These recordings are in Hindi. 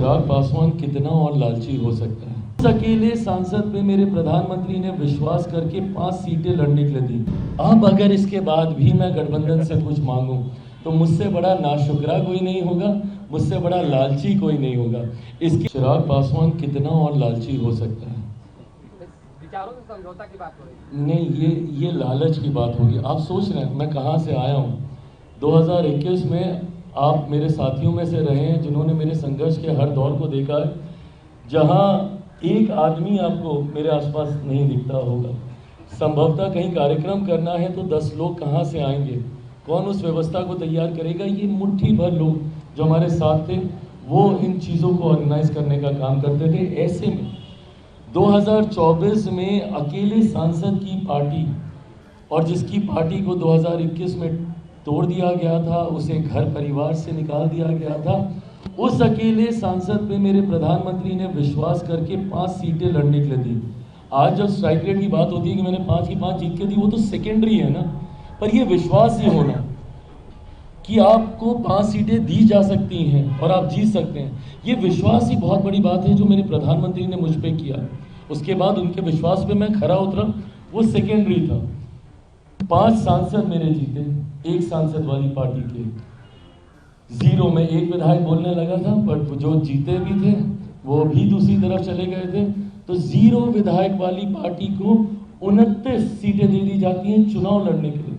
चिराग पासवान कितना और लालची हो सकता है। इस अकेले सांसद पे मेरे प्रधानमंत्री ने विश्वास करके 5 सीटें लड़ने के लिए दी। अब अगर इसके बाद भी मैं गठबंधन से कुछ मांगूं तो मुझसे बड़ा नाशुक्रा कोई नहीं होगा, मुझसे बड़ा लालची कोई नहीं होगा। इसके चिराग पासवान कितना और लालची हो सकता है। विचारों से समझौता की बात हो रही है। नहीं, ये लालच की बात होगी। आप सोच रहे हैं मैं कहाँ से आया हूँ। 2021 में आप मेरे साथियों में से रहे हैं जिन्होंने मेरे संघर्ष के हर दौर को देखा है, जहाँ एक आदमी आपको मेरे आसपास नहीं दिखता होगा। संभवतः कहीं कार्यक्रम करना है तो 10 लोग कहाँ से आएंगे, कौन उस व्यवस्था को तैयार करेगा। ये मुट्ठी भर लोग जो हमारे साथ थे वो इन चीज़ों को ऑर्गेनाइज करने का काम करते थे। ऐसे में 2024 में अकेले सांसद की पार्टी, और जिसकी पार्टी को 2021 में तोड़ दिया गया था, उसे घर परिवार से निकाल दिया गया था, उस अकेले सांसद पे मेरे प्रधानमंत्री ने विश्वास करके 5 सीटें लड़ने के लिए दी। आज जब स्ट्राइक रेट की बात होती है कि मैंने 5 की 5 जीत के दी, वो तो सेकेंडरी है ना, पर ये विश्वास ही होना कि आपको 5 सीटें दी जा सकती हैं और आप जीत सकते हैं, ये विश्वास ही बहुत बड़ी बात है जो मेरे प्रधानमंत्री ने मुझ पे किया। उसके बाद उनके विश्वास पे मैं खरा उतरा, वो सेकेंडरी था। 5 सांसद मेरे जीते, 1 सांसद वाली पार्टी के 0 में 1 विधायक बोलने लगा था, पर जो जीते भी थे वो भी दूसरी तरफ चले गए थे। तो 0 विधायक वाली पार्टी को 29 सीटें दे दी जाती हैं चुनाव लड़ने के लिए।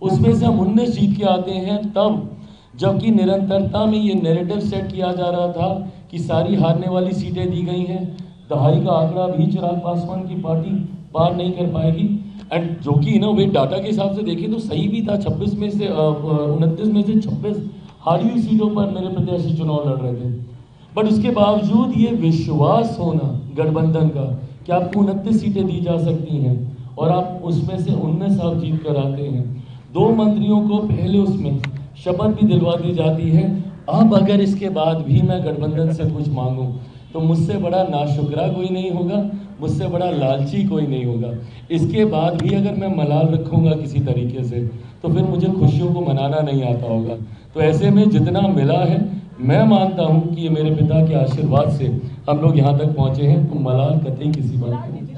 उसमें से हम 19 जीत के आते हैं तब, जबकि निरंतरता में ये नैरेटिव सेट किया जा रहा था कि सारी हारने वाली सीटें दी गई हैं। दहाई का आंकड़ा भी चिराग पासवान की पार्टी पार नहीं कर पाएगी। एंड जो कि इनोवेट डाटा के हिसाब से देखें तो सही भी था। 29 में से 26 हारी हुई सीटों पर मेरे प्रत्याशी चुनाव लड़ रहे थे। बट उसके बावजूद ये विश्वास होना गठबंधन का कि आपको 29 सीटें दी जा सकती हैं और आप उसमें से 19 आप जीत कर आते हैं। 2 मंत्रियों को पहले उसमें शपथ भी दिलवा दी जाती है। अब अगर इसके बाद भी मैं गठबंधन से कुछ मांगूं तो मुझसे बड़ा नाशुक्रा कोई नहीं होगा, मुझसे बड़ा लालची कोई नहीं होगा। इसके बाद भी अगर मैं मलाल रखूंगा किसी तरीके से तो फिर मुझे खुशियों को मनाना नहीं आता होगा। तो ऐसे में जितना मिला है, मैं मानता हूं कि ये मेरे पिता के आशीर्वाद से हम लोग यहाँ तक पहुँचे हैं। तो मलाल कतई किसी बात की नहीं।